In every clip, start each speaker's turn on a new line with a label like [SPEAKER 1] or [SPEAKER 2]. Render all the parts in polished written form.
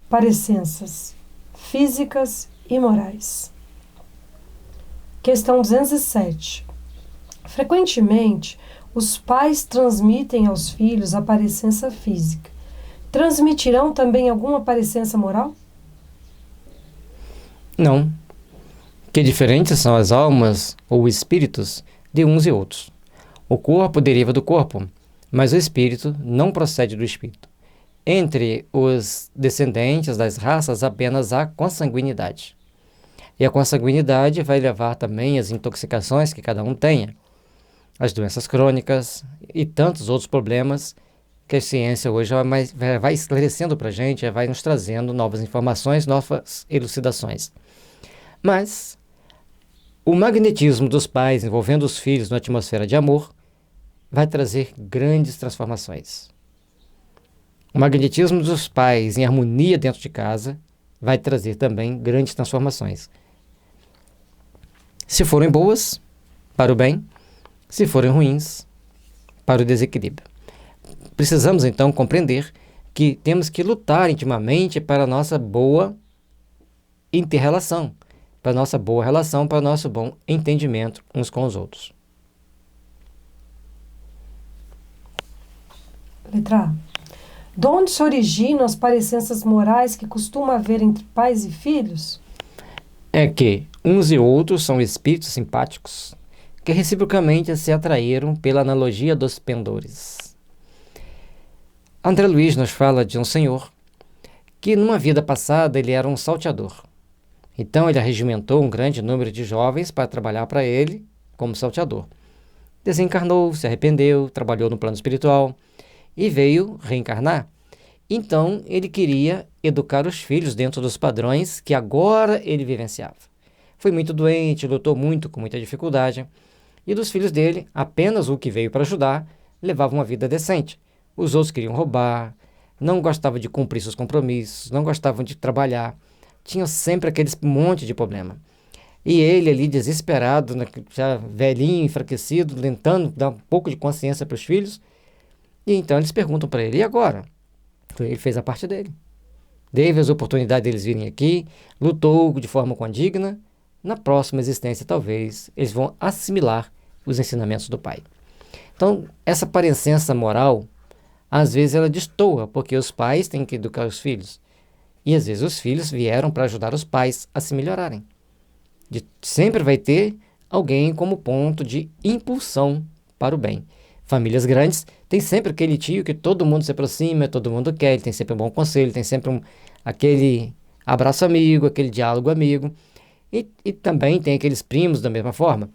[SPEAKER 1] parecenças físicas e morais. Questão 207. Frequentemente, os pais transmitem aos filhos a parecença física. Transmitirão também alguma parecença moral?
[SPEAKER 2] Não. Que diferentes são as almas ou espíritos de uns e outros. O corpo deriva do corpo, mas o espírito não procede do espírito. Entre os descendentes das raças apenas há consanguinidade. E a consanguinidade vai levar também às intoxicações que cada um tenha, as doenças crônicas e tantos outros problemas que a ciência hoje vai esclarecendo para a gente, vai nos trazendo novas informações, novas elucidações. Mas o magnetismo dos pais envolvendo os filhos na atmosfera de amor vai trazer grandes transformações. O magnetismo dos pais em harmonia dentro de casa vai trazer também grandes transformações. Se forem boas, para o bem; se forem ruins, para o desequilíbrio. Precisamos então compreender que temos que lutar intimamente para a nossa boa inter-relação, para a nossa boa relação, para o nosso bom entendimento uns com os outros.
[SPEAKER 1] Letra A. De onde se originam as parecenças morais que costuma haver entre pais e filhos?
[SPEAKER 2] É que uns e outros são espíritos simpáticos que reciprocamente se atraíram pela analogia dos pendores. André Luiz nos fala de um senhor que numa vida passada ele era um salteador. Então ele arregimentou um grande número de jovens para trabalhar para ele como salteador. Desencarnou, se arrependeu, trabalhou no plano espiritual e veio reencarnar. Então ele queria educar os filhos dentro dos padrões que agora ele vivenciava. Foi muito doente, lutou muito, com muita dificuldade, e dos filhos dele, apenas o que veio para ajudar levava uma vida decente. Os outros queriam roubar, não gostavam de cumprir seus compromissos, não gostavam de trabalhar, tinham sempre aquele monte de problema. E ele ali desesperado, já velhinho, enfraquecido, tentando dar um pouco de consciência para os filhos, e então eles perguntam para ele: e agora? Ele fez a parte dele. Teve as oportunidades deles virem aqui, lutou de forma condigna. Na próxima existência, talvez, eles vão assimilar os ensinamentos do pai. Então, essa parecença moral, às vezes ela destoa, porque os pais têm que educar os filhos. E às vezes os filhos vieram para ajudar os pais a se melhorarem. Sempre vai ter alguém como ponto de impulsão para o bem. Famílias grandes tem sempre aquele tio que todo mundo se aproxima, todo mundo quer, ele tem sempre um bom conselho, tem sempre aquele abraço amigo, aquele diálogo amigo. E também tem aqueles primos da mesma forma.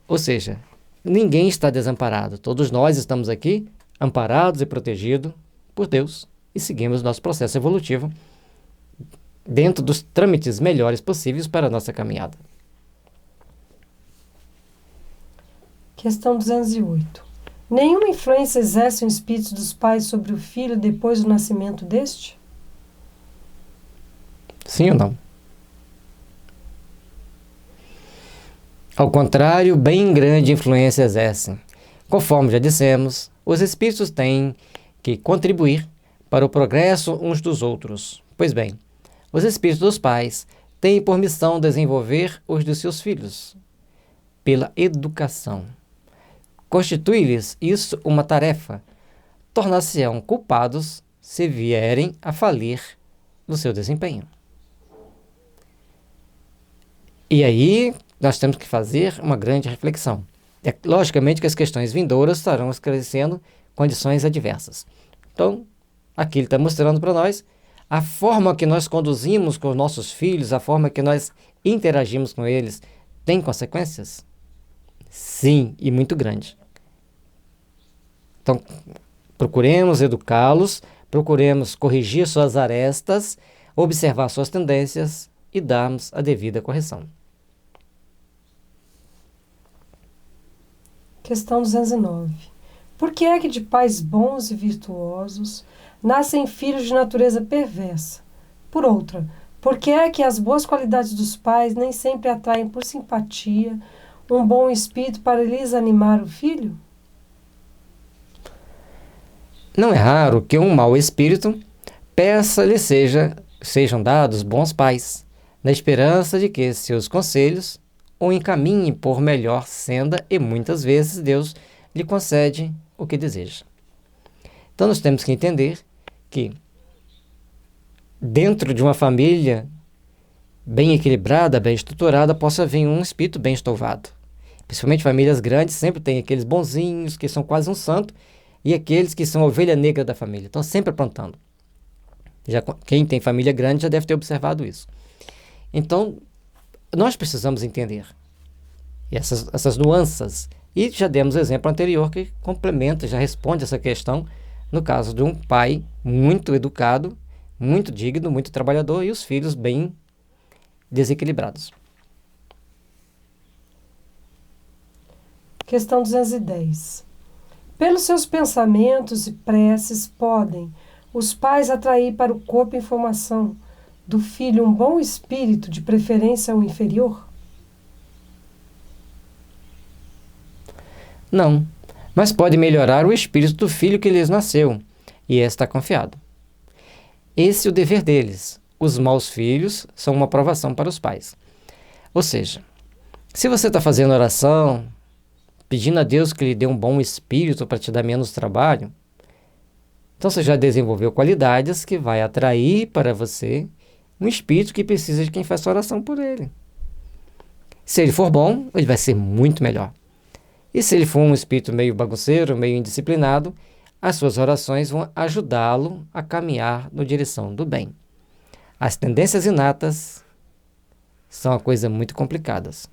[SPEAKER 2] Ou seja, ninguém está desamparado. Todos nós estamos aqui amparados e protegidos por Deus e seguimos nosso processo evolutivo dentro dos trâmites melhores possíveis para a nossa caminhada.
[SPEAKER 1] Questão 208. Nenhuma influência exerce o espírito dos pais sobre o filho depois do nascimento deste?
[SPEAKER 2] Sim ou não? Ao contrário, bem grande influência exercem. Conforme já dissemos, os espíritos têm que contribuir para o progresso uns dos outros. Pois bem, os espíritos dos pais têm por missão desenvolver os dos seus filhos pela educação. Constitui-lhes isso uma tarefa. Tornar-se-ão culpados se vierem a falir no seu desempenho. E aí nós temos que fazer uma grande reflexão. Logicamente que as questões vindouras estarão esclarecendo condições adversas. Então, aqui ele está mostrando para nós a forma que nós conduzimos com os nossos filhos, a forma que nós interagimos com eles, tem consequências? Sim, e muito grande. Então, procuremos educá-los, procuremos corrigir suas arestas, observar suas tendências e darmos a devida correção.
[SPEAKER 1] Questão 209. Por que é que de pais bons e virtuosos nascem filhos de natureza perversa? Por outra, por que é que as boas qualidades dos pais nem sempre atraem por simpatia um bom espírito para lhes animar o filho?
[SPEAKER 2] Não é raro que um mau espírito Peça-lhe sejam dados bons pais, na esperança de que seus conselhos o encaminhem por melhor senda, e muitas vezes Deus lhe concede o que deseja. Então nós temos que entender que dentro de uma família bem equilibrada, bem estruturada, possa vir um espírito bem estouvado. Principalmente famílias grandes, sempre tem aqueles bonzinhos que são quase um santo e aqueles que são a ovelha negra da família. Estão sempre aprontando. Quem tem família grande já deve ter observado isso. Então, nós precisamos entender essas nuances. E já demos exemplo anterior que complementa, já responde essa questão, no caso de um pai muito educado, muito digno, muito trabalhador, e os filhos bem desequilibrados.
[SPEAKER 1] Questão 210. Pelos seus pensamentos e preces podem os pais atrair para o corpo informação do filho um bom espírito, de preferência o inferior?
[SPEAKER 2] Não, mas pode melhorar o espírito do filho que lhes nasceu, e está confiado. Esse é o dever deles. Os maus filhos são uma provação para os pais. Ou seja, se você está fazendo oração, pedindo a Deus que lhe dê um bom espírito para te dar menos trabalho, então você já desenvolveu qualidades que vai atrair para você um espírito que precisa de quem faça oração por ele. Se ele for bom, ele vai ser muito melhor. E se ele for um espírito meio bagunceiro, meio indisciplinado, as suas orações vão ajudá-lo a caminhar na direção do bem. As tendências inatas são uma coisa muito complicadas.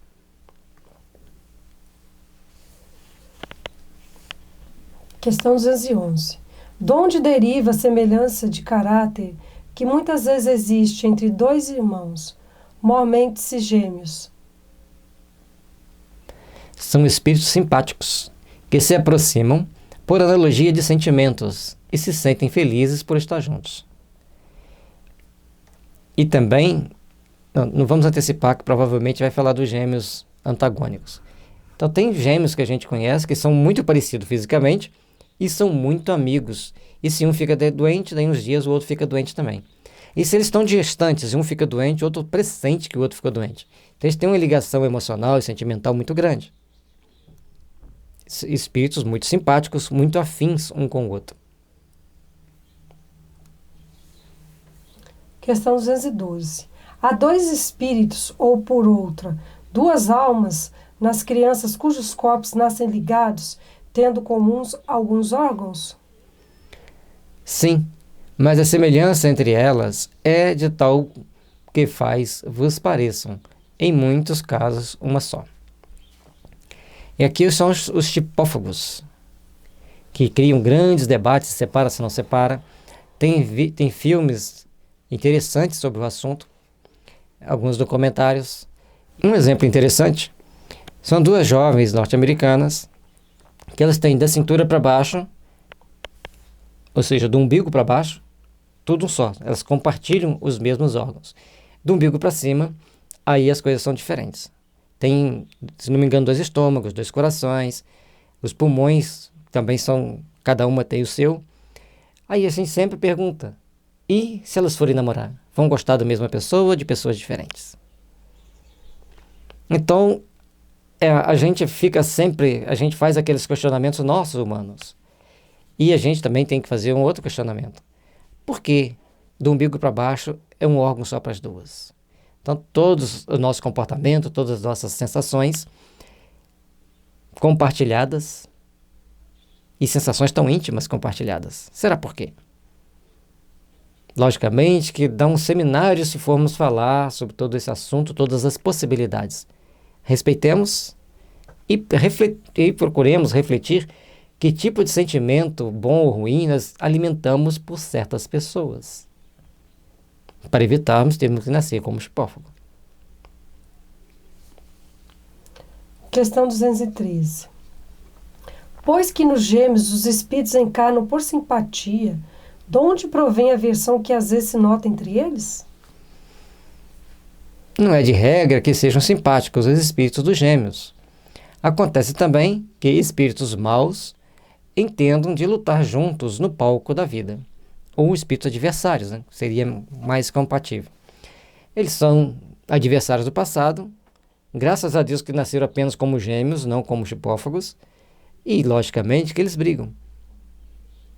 [SPEAKER 1] Questão 211. De onde deriva a semelhança de caráter que muitas vezes existe entre dois irmãos, mormente gêmeos?
[SPEAKER 2] São espíritos simpáticos, que se aproximam por analogia de sentimentos e se sentem felizes por estar juntos. E também, não vamos antecipar que provavelmente vai falar dos gêmeos antagônicos. Então tem gêmeos que a gente conhece que são muito parecidos fisicamente e são muito amigos. E se um fica doente, daí uns dias o outro fica doente também. E se eles estão distantes, um fica doente, o outro pressente que o outro ficou doente. Então eles têm uma ligação emocional e sentimental muito grande. Espíritos muito simpáticos, muito afins um com o outro.
[SPEAKER 1] Questão 212. Há dois espíritos, ou por outra, duas almas nas crianças cujos corpos nascem ligados, tendo comuns alguns órgãos?
[SPEAKER 2] Sim, mas a semelhança entre elas é de tal que vos pareçam, em muitos casos, uma só. E aqui são os tipófagos, que criam grandes debates, se separa, se não separa. Tem filmes interessantes sobre o assunto, alguns documentários. Um exemplo interessante são duas jovens norte-americanas que elas têm da cintura para baixo, ou seja, do umbigo para baixo, tudo um só. Elas compartilham os mesmos órgãos. Do umbigo para cima, aí as coisas são diferentes. Tem, se não me engano, 2 estômagos, 2 corações, os pulmões também são, cada uma tem o seu. Aí a gente sempre pergunta, e se elas forem namorar? Vão gostar da mesma pessoa ou de pessoas diferentes? Então, a gente faz aqueles questionamentos nossos humanos. E a gente também tem que fazer um outro questionamento. Por que do umbigo para baixo é um órgão só para as duas? Então, todo o nosso comportamento, todas as nossas sensações compartilhadas e sensações tão íntimas compartilhadas. Será por quê? Logicamente que dá um seminário se formos falar sobre todo esse assunto, todas as possibilidades. Respeitemos e procuremos refletir que tipo de sentimento, bom ou ruim, nós alimentamos por certas pessoas, para evitarmos termos que nascer como chipófago.
[SPEAKER 1] Questão 213. Pois que nos gêmeos os espíritos encarnam por simpatia, de onde provém a aversão que às vezes se nota entre eles?
[SPEAKER 2] Não é de regra que sejam simpáticos os espíritos dos gêmeos. Acontece também que espíritos maus entendam de lutar juntos no palco da vida, ou espíritos adversários, né? Seria mais compatível. Eles são adversários do passado, graças a Deus que nasceram apenas como gêmeos, não como chipófagos, e logicamente que eles brigam,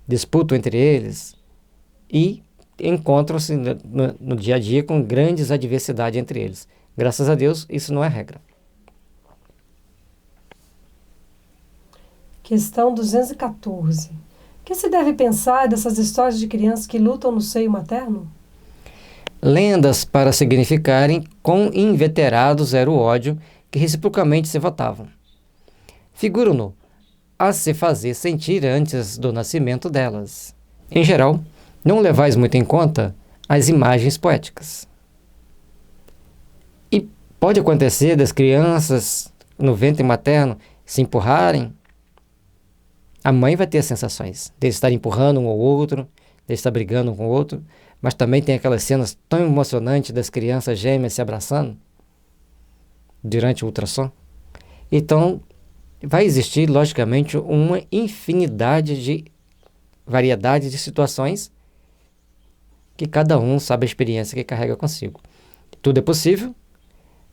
[SPEAKER 2] disputam entre eles e encontram-se no dia a dia com grandes adversidades entre eles. Graças a Deus, isso não é regra.
[SPEAKER 1] Questão 214. O que se deve pensar dessas histórias de crianças que lutam no seio materno?
[SPEAKER 2] Lendas para significarem quão inveterados era o ódio que reciprocamente se votavam. Figuram-no a se fazer sentir antes do nascimento delas. Em geral, não levais muito em conta as imagens poéticas. E pode acontecer das crianças no ventre materno se empurrarem. A mãe vai ter as sensações de estar empurrando um ou outro, de estar brigando um com o outro, mas também tem aquelas cenas tão emocionantes das crianças gêmeas se abraçando durante o ultrassom. Então, vai existir, logicamente, uma infinidade de variedade de situações que cada um sabe a experiência que carrega consigo. Tudo é possível,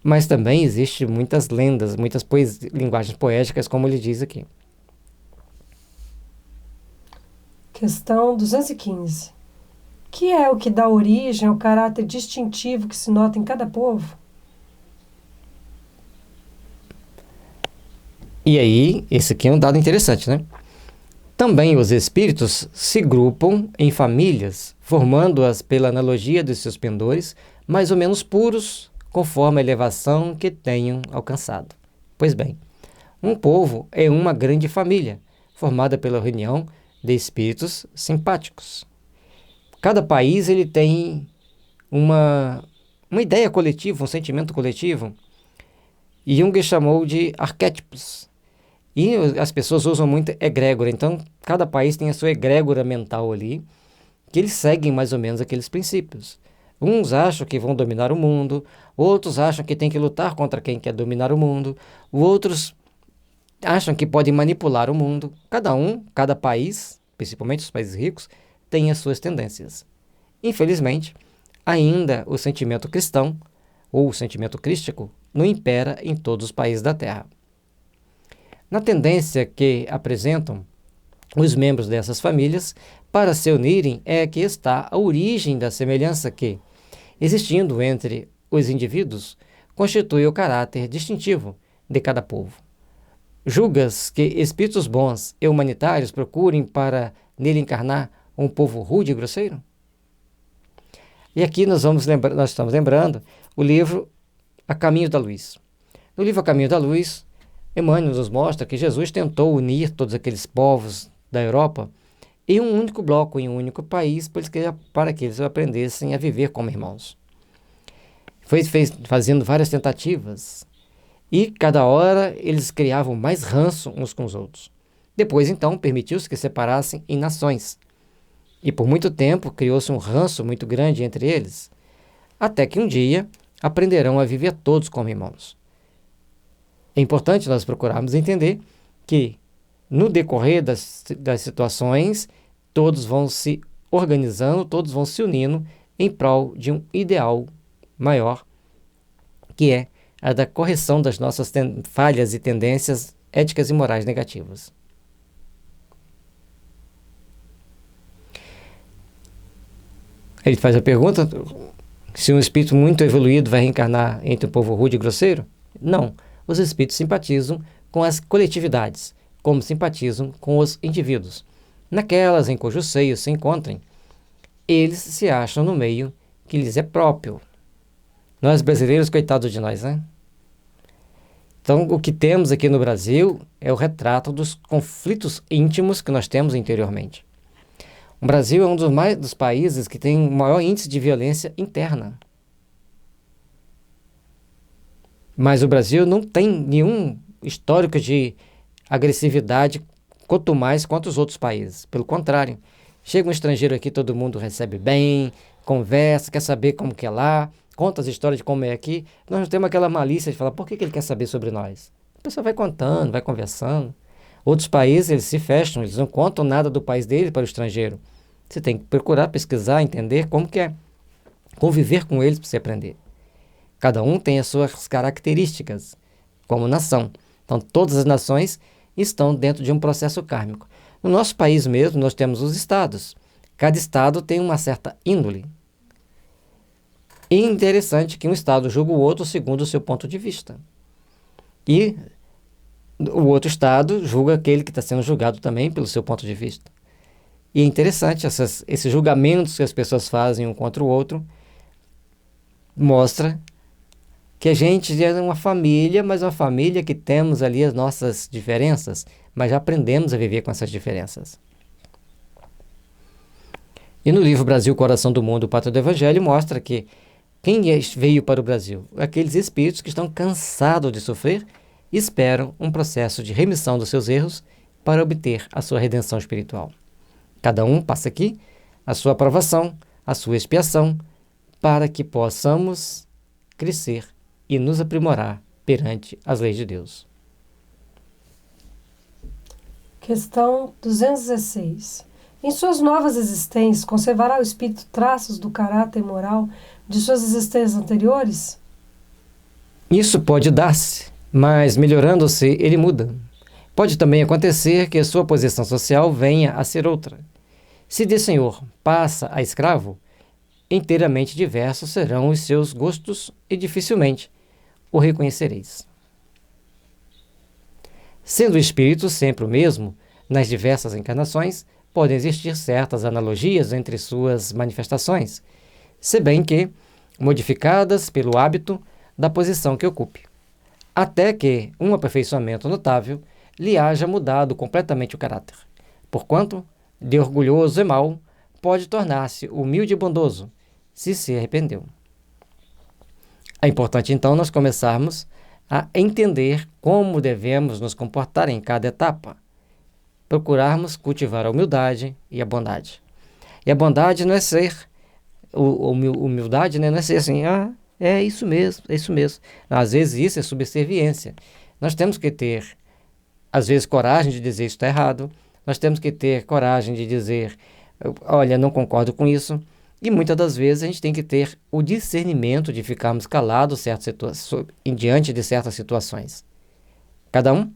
[SPEAKER 2] mas também existe muitas lendas, muitas linguagens poéticas, como ele diz aqui.
[SPEAKER 1] Questão 215. Que é o que dá origem ao caráter distintivo que se nota em cada povo?
[SPEAKER 2] E aí, esse aqui é um dado interessante, né? Também os espíritos se grupam em famílias, formando-as pela analogia dos seus pendores, mais ou menos puros, conforme a elevação que tenham alcançado. Pois bem, um povo é uma grande família, formada pela reunião de espíritos simpáticos. Cada país ele tem uma ideia coletiva, um sentimento coletivo. Jung chamou de arquétipos. E as pessoas usam muito egrégora. Então, cada país tem a sua egrégora mental ali, que eles seguem mais ou menos aqueles princípios. Uns acham que vão dominar o mundo, outros acham que tem que lutar contra quem quer dominar o mundo, outros acham que podem manipular o mundo. Cada país, principalmente os países ricos, tem as suas tendências. Infelizmente, ainda o sentimento cristão, ou o sentimento crístico, não impera em todos os países da Terra. Na tendência que apresentam os membros dessas famílias para se unirem é que está a origem da semelhança que, existindo entre os indivíduos, constitui o caráter distintivo de cada povo. Julgas que espíritos bons e humanitários procurem para nele encarnar um povo rude e grosseiro? E aqui nós estamos lembrando o livro A Caminho da Luz. No livro A Caminho da Luz, Emmanuel nos mostra que Jesus tentou unir todos aqueles povos da Europa em um único bloco, em um único país, para que eles aprendessem a viver como irmãos. Foi fazendo várias tentativas e cada hora eles criavam mais ranço uns com os outros. Depois, então, permitiu-se que separassem em nações. E por muito tempo criou-se um ranço muito grande entre eles, até que um dia aprenderão a viver todos como irmãos. É importante nós procurarmos entender que, no decorrer das situações, todos vão se organizando, todos vão se unindo em prol de um ideal maior, que é a da correção das nossas falhas e tendências éticas e morais negativas. Ele faz a pergunta, se um espírito muito evoluído vai reencarnar entre um povo rude e grosseiro? Não. Os espíritos simpatizam com as coletividades, como simpatizam com os indivíduos. Naquelas em cujo seio se encontrem, eles se acham no meio que lhes é próprio. Nós brasileiros, coitados de nós, né? Então, o que temos aqui no Brasil é o retrato dos conflitos íntimos que nós temos interiormente. O Brasil é um dos países que tem o maior índice de violência interna. Mas o Brasil não tem nenhum histórico de agressividade, quanto mais quanto os outros países. Pelo contrário, chega um estrangeiro aqui, todo mundo recebe bem, conversa, quer saber como que é lá, conta as histórias de como é aqui. Nós não temos aquela malícia de falar, por que ele quer saber sobre nós? A pessoa vai contando, vai conversando. Outros países, eles se fecham, eles não contam nada do país dele para o estrangeiro. Você tem que procurar pesquisar, entender como que é conviver com eles para você aprender. Cada um tem as suas características como nação. Então, todas as nações estão dentro de um processo kármico. No nosso país mesmo, nós temos os estados. Cada estado tem uma certa índole. E é interessante que um estado julga o outro segundo o seu ponto de vista. E o outro estado julga aquele que está sendo julgado também pelo seu ponto de vista. E é interessante, esses julgamentos que as pessoas fazem um contra o outro, mostra que a gente é uma família, mas uma família que temos ali as nossas diferenças, mas já aprendemos a viver com essas diferenças. E no livro Brasil, Coração do Mundo, Pátria do Evangelho, mostra que quem veio para o Brasil? Aqueles espíritos que estão cansados de sofrer e esperam um processo de remissão dos seus erros para obter a sua redenção espiritual. Cada um passa aqui a sua aprovação, a sua expiação, para que possamos crescer e nos aprimorar perante as leis de Deus.
[SPEAKER 1] Questão 216. Em suas novas existências, conservará o espírito traços do caráter moral de suas existências anteriores?
[SPEAKER 2] Isso pode dar-se, mas melhorando-se, ele muda. Pode também acontecer que a sua posição social venha a ser outra. Se de senhor passa a escravo, inteiramente diversos serão os seus gostos e dificilmente o reconhecereis. Sendo o espírito sempre o mesmo, nas diversas encarnações, podem existir certas analogias entre suas manifestações, se bem que modificadas pelo hábito da posição que ocupe, até que um aperfeiçoamento notável lhe haja mudado completamente o caráter, porquanto, de orgulhoso e mau, pode tornar-se humilde e bondoso, se arrependeu. É importante, então, nós começarmos a entender como devemos nos comportar em cada etapa, procurarmos cultivar a humildade e a bondade. E a bondade não é ser, humildade, né, não é ser assim, é isso mesmo, é isso mesmo. Não, às vezes isso é subserviência. Nós temos que ter, às vezes, coragem de dizer isso está errado, nós temos que ter coragem de dizer, olha, não concordo com isso, e muitas das vezes a gente tem que ter o discernimento de ficarmos calados diante de certas situações. Cada um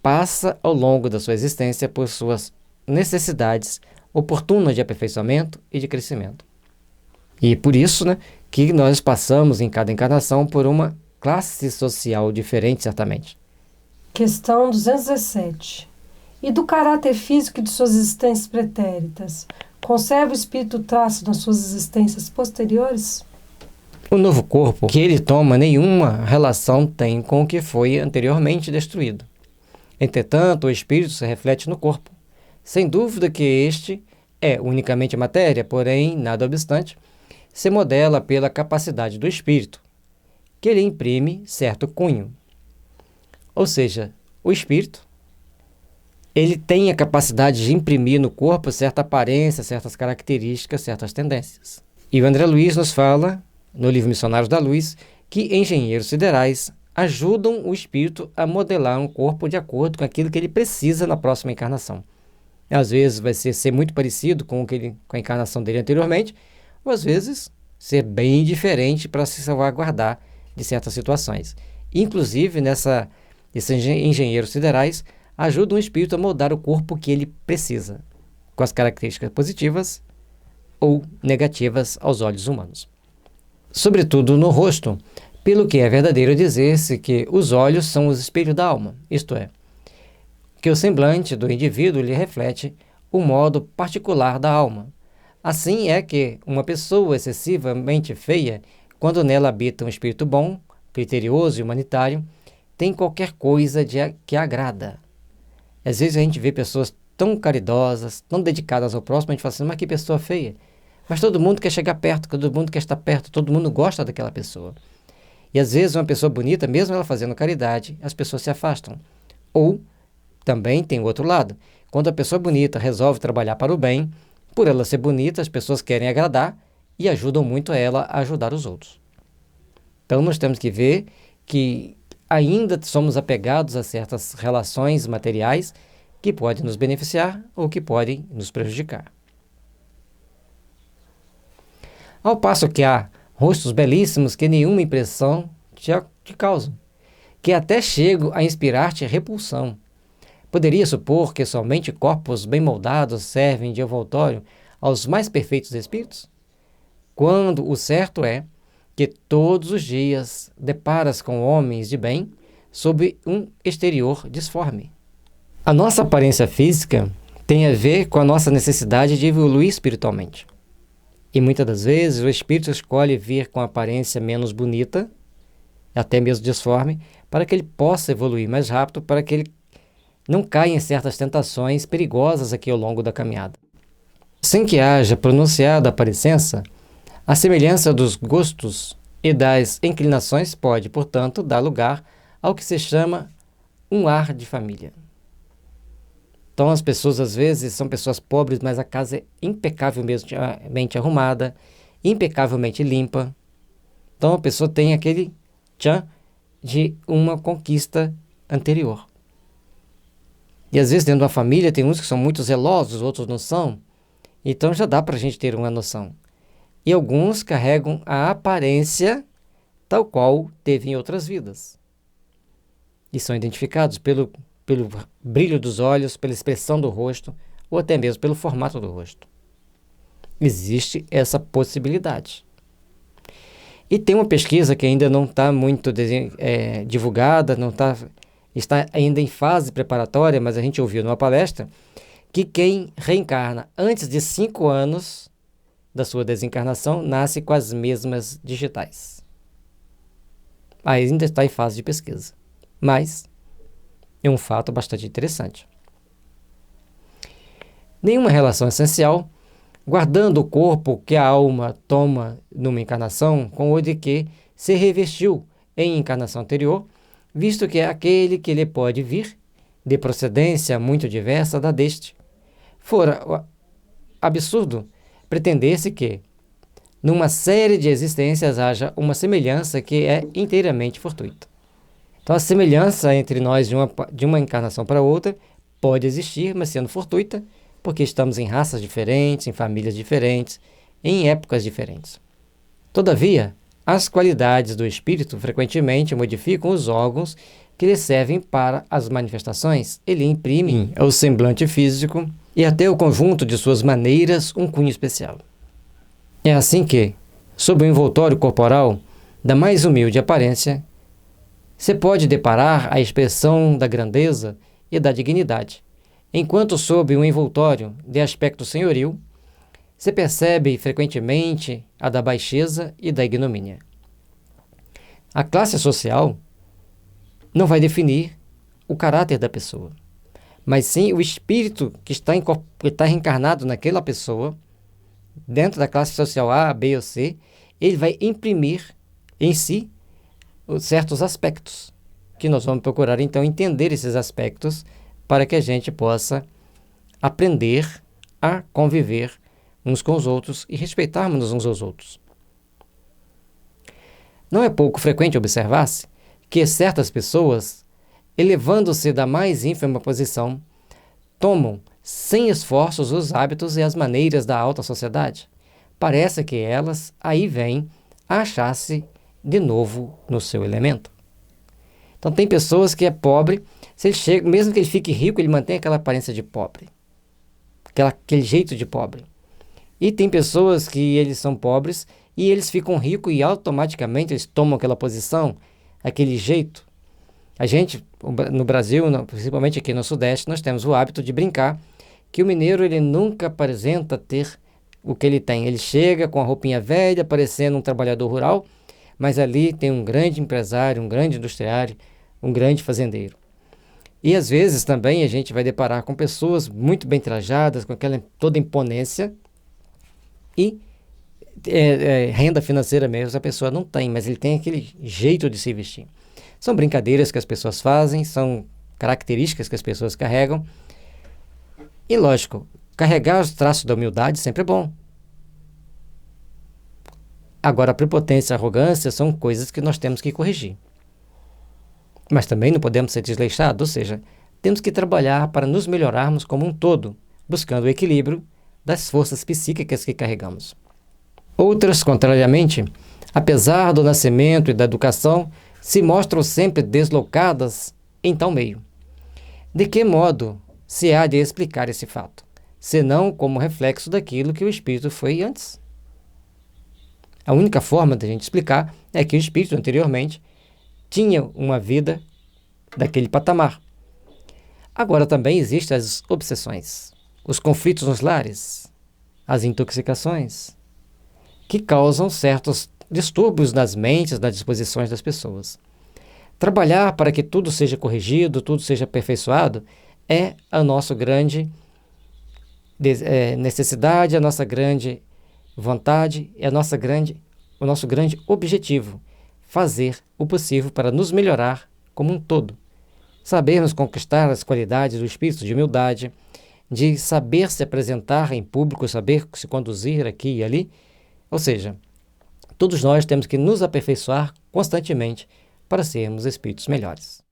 [SPEAKER 2] passa ao longo da sua existência por suas necessidades oportunas de aperfeiçoamento e de crescimento. E por isso, que nós passamos em cada encarnação por uma classe social diferente, certamente.
[SPEAKER 1] Questão 217. E do caráter físico de suas existências pretéritas, conserva o espírito traço nas suas existências posteriores?
[SPEAKER 2] O novo corpo que ele toma nenhuma relação tem com o que foi anteriormente destruído. Entretanto, o espírito se reflete no corpo. Sem dúvida que este é unicamente matéria, porém, nada obstante, se modela pela capacidade do espírito, que lhe imprime certo cunho. Ou seja, o espírito, ele tem a capacidade de imprimir no corpo certa aparência, certas características, certas tendências. E o André Luiz nos fala, no livro Missionários da Luz, que engenheiros siderais ajudam o espírito a modelar um corpo de acordo com aquilo que ele precisa na próxima encarnação. Às vezes vai ser muito parecido com a encarnação dele anteriormente, ou às vezes ser bem diferente para se salvaguardar de certas situações. Inclusive, esses engenheiros siderais ajudam o espírito a moldar o corpo que ele precisa, com as características positivas ou negativas aos olhos humanos. Sobretudo no rosto, pelo que é verdadeiro dizer-se que os olhos são os espelhos da alma, isto é, que o semblante do indivíduo lhe reflete o modo particular da alma. Assim é que uma pessoa excessivamente feia, quando nela habita um espírito bom, criterioso e humanitário, tem qualquer coisa que agrada. Às vezes a gente vê pessoas tão caridosas, tão dedicadas ao próximo, a gente fala assim, mas que pessoa feia. Mas todo mundo quer chegar perto, todo mundo quer estar perto, todo mundo gosta daquela pessoa. E às vezes uma pessoa bonita, mesmo ela fazendo caridade, as pessoas se afastam. Ou também tem o outro lado. Quando a pessoa bonita resolve trabalhar para o bem, por ela ser bonita, as pessoas querem agradar e ajudam muito ela a ajudar os outros. Então nós temos que ver que ainda somos apegados a certas relações materiais que podem nos beneficiar ou que podem nos prejudicar. Ao passo que há rostos belíssimos que nenhuma impressão te causam, que até chegam a inspirar-te repulsão. Poderia supor que somente corpos bem moldados servem de envoltório aos mais perfeitos espíritos? Quando o certo é que todos os dias deparas com homens de bem sob um exterior disforme. A nossa aparência física tem a ver com a nossa necessidade de evoluir espiritualmente. E muitas das vezes o espírito escolhe vir com aparência menos bonita, até mesmo disforme, para que ele possa evoluir mais rápido, para que ele não caia em certas tentações perigosas aqui ao longo da caminhada. Sem que haja pronunciada a parecença, a semelhança dos gostos e das inclinações pode, portanto, dar lugar ao que se chama um ar de família. Então as pessoas às vezes são pessoas pobres, mas a casa é impecavelmente arrumada, impecavelmente limpa. Então a pessoa tem aquele tchan de uma conquista anterior. E às vezes dentro de uma família tem uns que são muito zelosos, outros não são. Então já dá para a gente ter uma noção. E alguns carregam a aparência tal qual teve em outras vidas. E são identificados pelo brilho dos olhos, pela expressão do rosto, ou até mesmo pelo formato do rosto. Existe essa possibilidade. E tem uma pesquisa que ainda não está muito divulgada, está ainda em fase preparatória, mas a gente ouviu numa palestra, que quem reencarna antes de 5 anos da sua desencarnação nasce com as mesmas digitais. Ainda está em fase de pesquisa, mas é um fato bastante interessante. Nenhuma relação essencial, guardando o corpo que a alma toma numa encarnação com o de que se revestiu em encarnação anterior, visto que é aquele que lhe pode vir, de procedência muito diversa da deste. Fora absurdo pretender-se que, numa série de existências, haja uma semelhança que é inteiramente fortuita. Então, a semelhança entre nós de uma encarnação para outra pode existir, mas sendo fortuita, porque estamos em raças diferentes, em famílias diferentes, em épocas diferentes. Todavia, as qualidades do espírito frequentemente modificam os órgãos que lhe servem para as manifestações. Ele imprime ao semblante físico e até o conjunto de suas maneiras um cunho especial. É assim que, sob o envoltório corporal da mais humilde aparência, se pode deparar a expressão da grandeza e da dignidade, enquanto sob um envoltório de aspecto senhoril, se percebe frequentemente a da baixeza e da ignomínia. A classe social não vai definir o caráter da pessoa, mas sim o espírito que está reencarnado naquela pessoa, dentro da classe social A, B ou C, ele vai imprimir em si certos aspectos, que nós vamos procurar então entender esses aspectos para que a gente possa aprender a conviver uns com os outros e respeitarmos uns aos outros. Não é pouco frequente observar-se que certas pessoas, elevando-se da mais ínfima posição, tomam sem esforços os hábitos e as maneiras da alta sociedade. Parece que elas aí vêm a achar-se de novo no seu elemento. Então tem pessoas que é pobre, se ele chega, mesmo que ele fique rico, ele mantém aquela aparência de pobre, aquele jeito de pobre. E tem pessoas que eles são pobres e eles ficam ricos e automaticamente eles tomam aquela posição, aquele jeito. A gente, no Brasil, principalmente aqui no Sudeste, nós temos o hábito de brincar que o mineiro ele nunca apresenta ter o que ele tem. Ele chega com a roupinha velha, parecendo um trabalhador rural, mas ali tem um grande empresário, um grande industriário, um grande fazendeiro. E às vezes também a gente vai deparar com pessoas muito bem trajadas, com aquela toda imponência, e renda financeira mesmo a pessoa não tem, mas ele tem aquele jeito de se vestir. São brincadeiras que as pessoas fazem, são características que as pessoas carregam. E lógico, carregar os traços da humildade sempre é bom. Agora, a prepotência e a arrogância são coisas que nós temos que corrigir. Mas também não podemos ser desleixados, ou seja, temos que trabalhar para nos melhorarmos como um todo, buscando o equilíbrio das forças psíquicas que carregamos. Outras, contrariamente, apesar do nascimento e da educação, se mostram sempre deslocadas em tal meio. De que modo se há de explicar esse fato, senão como reflexo daquilo que o espírito foi antes? A única forma de a gente explicar é que o espírito anteriormente tinha uma vida daquele patamar. Agora também existem as obsessões, os conflitos nos lares, as intoxicações, que causam certos distúrbios nas mentes, nas disposições das pessoas. Trabalhar para que tudo seja corrigido, tudo seja aperfeiçoado, é a nossa grande necessidade, a nossa grande vontade, é o nosso grande objetivo, fazer o possível para nos melhorar como um todo. Sabermos conquistar as qualidades do espírito de humildade, de saber se apresentar em público, saber se conduzir aqui e ali. Ou seja, todos nós temos que nos aperfeiçoar constantemente para sermos espíritos melhores.